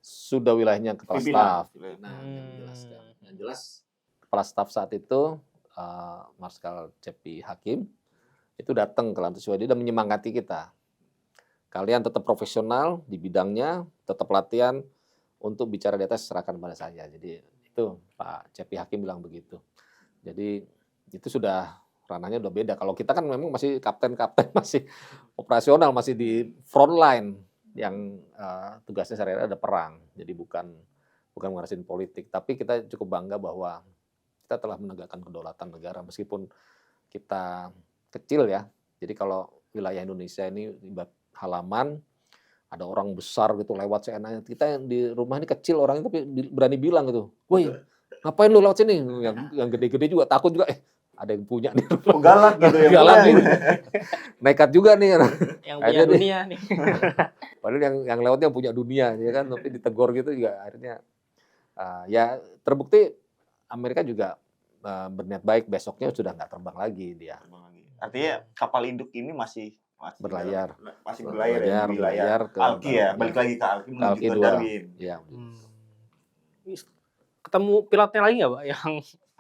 sudah wilayahnya kepala staf. Nah, yang jelas kepala staf saat itu Marskal C.P. Hakim itu datang ke Lantai Suwadi dan menyemangati kita. Kalian tetap profesional di bidangnya, tetap latihan, untuk bicara di atas serahkan pada saya. Jadi itu Pak C.P. Hakim bilang begitu. Jadi itu sudah ranahnya udah beda. Kalau kita kan memang masih kapten-kapten, masih operasional, masih di front line yang tugasnya sehari-hari ada perang. Jadi bukan ngarasin politik. Tapi kita cukup bangga bahwa kita telah menegakkan kedaulatan negara meskipun kita kecil ya. Jadi kalau wilayah Indonesia ini ibarat halaman, ada orang besar gitu lewat seenaknya. Kita yang di rumah ini kecil orangnya tapi berani bilang gitu, woi ngapain lu lewat sini? Yang gede-gede juga takut juga, ada yang punya nih. Oh, galak gitu ya. Galak mulai. nih. Nekat juga nih. yang Akhirnya punya dunia nih. Padahal yang lewatnya punya dunia, ya kan? Tapi ditegur gitu juga akhirnya ya terbukti Amerika juga berniat baik, besoknya sudah nggak terbang lagi dia. Artinya kapal induk ini masih Berlayar. masih berlayar ya di wilayah ke Alki ya. Balik lagi ke Alki menuju Alki ke 2. Darwin. Ya. Ketemu pilotnya lagi nggak, Pak? Yang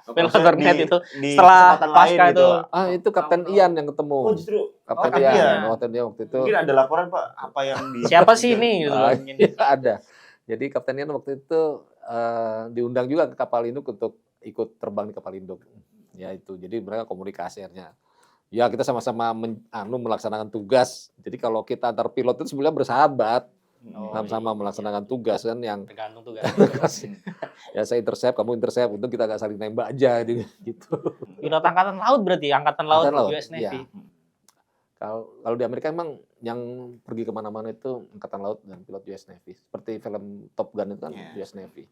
pilot Maksudnya Hornet itu di setelah kesempatan pasca lain gitu, itu. Pak. Itu Kapten Ian yang ketemu. Oh, justru Kapten Kapten Ian. Ian. Kapten Ian waktu itu. Mungkin ada laporan, Pak, apa yang di Siapa sih ini? Gitu loh. Iya, ada. Jadi Kapten Ian waktu itu diundang juga ke kapal induk untuk ikut terbang di kapal induk. Ya itu. Jadi mereka komunikasi akhirnya. Ya kita sama-sama melaksanakan tugas. Jadi kalau kita antar pilot itu sebenarnya bersahabat. Sama-sama melaksanakan tugas kan yang Tergantung tuh ya saya intercept, kamu intercept, untuk kita nggak saling nembak aja gitu. Pilot angkatan laut berarti, angkatan laut Angkatan laut, US Navy. iya. Kalau di Amerika emang yang pergi kemana-mana itu angkatan laut dan pilot US Navy. Seperti film Top Gun itu kan US Navy.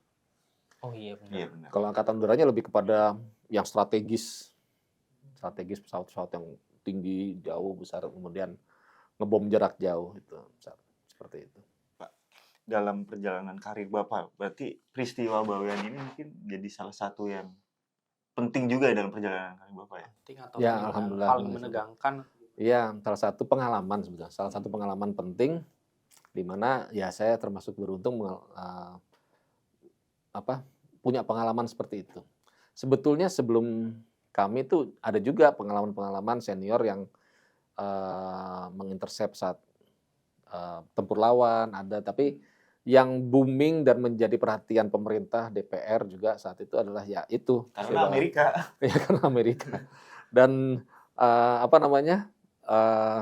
Oh iya benar. Iya, benar. Kalau angkatan udaranya lebih kepada yang strategis pesawat-pesawat yang tinggi, jauh, besar, kemudian ngebom jarak jauh itu seperti itu. Dalam perjalanan karir Bapak, berarti peristiwa Bawean ini mungkin jadi salah satu yang penting juga dalam perjalanan karir Bapak ya? Penting atau Ya, paling- alhamdulillah. paling menegangkan. Iya, salah satu pengalaman sebetulnya. Salah satu pengalaman penting di mana ya saya termasuk beruntung punya pengalaman seperti itu. Sebetulnya sebelum kami tuh ada juga pengalaman-pengalaman senior yang mengintercept saat tempur lawan ada, tapi yang booming dan menjadi perhatian pemerintah DPR juga saat itu adalah ya itu Karena Amerika. ya karena Amerika dan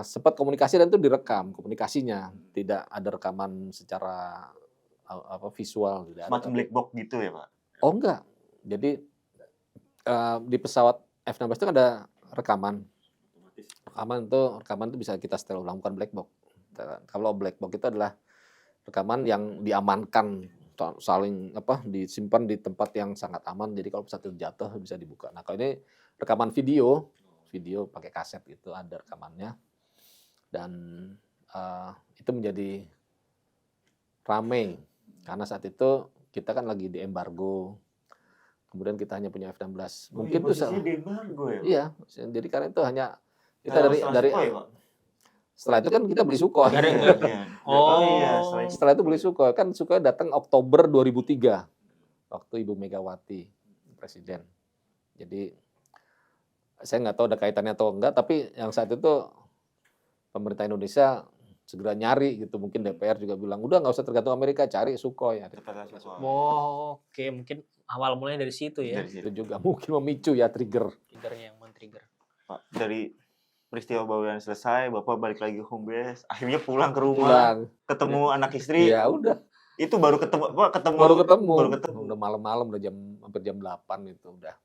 sempat komunikasi dan itu direkam komunikasinya, tidak ada rekaman secara visual, tidak ada. Semacam black box gitu ya, Pak? Oh enggak, jadi di pesawat F-16 itu ada rekaman itu bisa kita setel ulang, bukan black box. Kalau black box itu adalah rekaman yang diamankan, saling disimpan di tempat yang sangat aman, jadi kalau pesawat itu jatuh bisa dibuka. Nah kalau ini rekaman video pakai kaset itu ada rekamannya, dan itu menjadi ramai karena saat itu kita kan lagi di embargo, kemudian kita hanya punya F-16. Mungkin itu di embargo ya? iya, jadi karena itu hanya kita dari setelah itu kan kita beli Sukhoi. Setelah itu beli Sukhoi, kan Sukhoi datang Oktober 2003 waktu Ibu Megawati presiden. Jadi saya nggak tahu ada kaitannya atau enggak, tapi yang saat itu pemerintah Indonesia segera nyari gitu, mungkin DPR juga bilang udah nggak usah tergantung Amerika, cari Sukhoi. Oh, oke, mungkin awal mulanya dari situ ya. Itu juga mungkin memicu ya Triggernya yang men-trigger. Pak, dari peristiwa Bawean selesai, Bapak balik lagi ke home base, akhirnya pulang ke rumah, ketemu anak istri. Ya udah. Itu baru ketemu, Pak, Baru ketemu. Udah malam-malam, udah hampir jam 8 itu udah.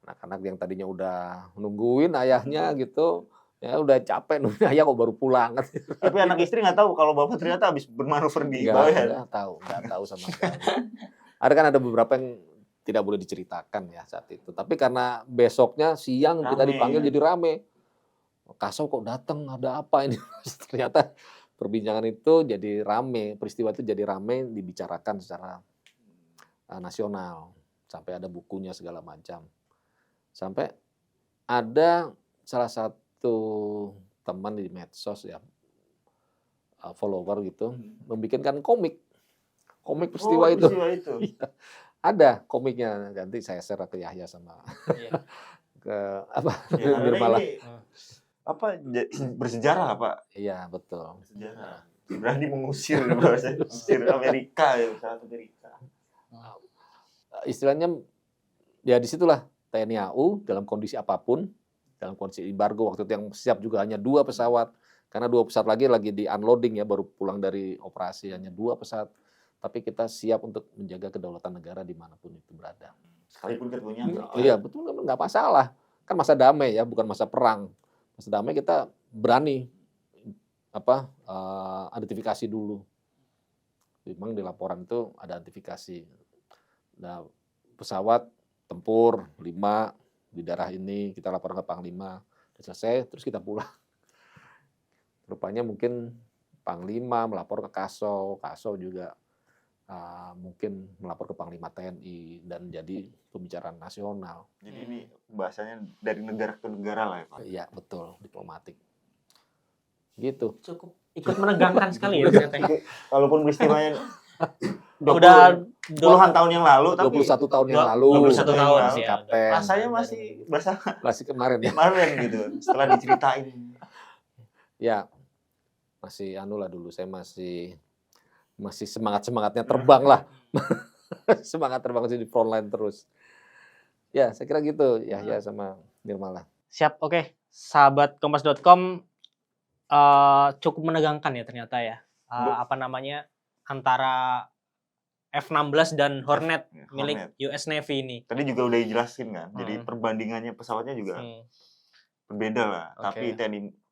Anak-anak yang tadinya udah nungguin ayahnya gitu, ya udah capek nungguin ayah kok baru pulang. Tapi anak istri nggak tahu kalau bapak ternyata habis bermanuver di Bawean. Nggak tahu sama sekali. Ada kan ada beberapa yang tidak boleh diceritakan ya saat itu. Tapi karena besoknya siang kita Rame, dipanggil ya. jadi rame. Kasau kok datang, ada apa ini? Ternyata perbincangan itu jadi rame, peristiwa itu jadi rame dibicarakan secara nasional. Sampai ada bukunya segala macam. Sampai ada salah satu teman di medsos ya, follower gitu, membikinkan komik peristiwa itu. Peristiwa itu. Ada komiknya, nanti saya share ke Yahya sama Iya. ke apa Ya, karena Nirmala. ini bersejarah Pak. Iya betul. Bersejarah. Berani mengusir mengusir Amerika ya, pesawat Amerika. Istilahnya ya disitulah TNI AU dalam kondisi apapun, dalam kondisi embargo waktu itu yang siap juga hanya 2 pesawat, karena 2 pesawat lagi di unloading ya, baru pulang dari operasi, hanya 2 pesawat, tapi kita siap untuk menjaga kedaulatan negara dimanapun itu berada. Sekalipun ketemunya. Iya betul, nggak masalah, kan masa damai ya, bukan masa perang. Masa damai kita berani identifikasi dulu. Memang di laporan itu ada identifikasi. Nah, pesawat tempur 5 di daerah ini, kita laporan ke Panglima, udah selesai, terus kita pulang. Rupanya mungkin Panglima melapor ke Kasau juga mungkin melapor ke Panglima TNI dan jadi pembicaraan nasional. Jadi ini bahasanya dari negara ke negara lah ya Pak. Iya betul, diplomatik. Gitu. Cukup ikut menegangkan sekali ya ternyata. Walaupun peristiwanya Udah puluhan tahun yang lalu, tapi 21 tahun yang lalu. 21 tahun sih ya. Kapten. rasanya masih berasa Masih kemarin ya. kemarin gitu. Setelah diceritain. Ya, masih lah dulu, saya masih semangatnya terbang lah. Semangat terbang sih di frontline terus. Ya, saya kira gitu ya sama Nirmala. Siap, oke. Sahabat Kompas.com cukup menegangkan ya ternyata ya. Antara F-16 dan Hornet milik US Navy ini. Tadi juga udah dijelasin kan. Jadi perbandingannya pesawatnya juga berbeda lah. Oke. Tapi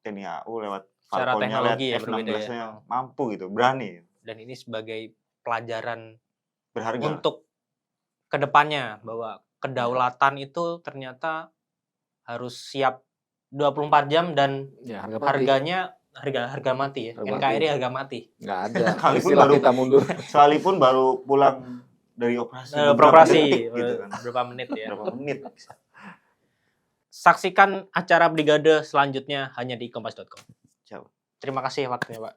TNI AU lewat Secara Falconnya, teknologi ya lewat berbeda ya. F-16-nya mampu gitu, berani. Dan ini sebagai pelajaran Berharga. untuk kedepannya bahwa kedaulatan itu ternyata harus siap 24 jam dan Ya, harga mati. harganya harga mati ya. Harga mati. NKRI harga mati. Nggak ada. Sekalipun Istilah baru- kita mundur. Sekalipun baru pulang dari operasi. beberapa Beroperasi detik gitu kan. berapa menit ya. Berapa menit. Saksikan acara Brigade selanjutnya hanya di kompas.com. Ciao. Terima kasih waktunya, Pak.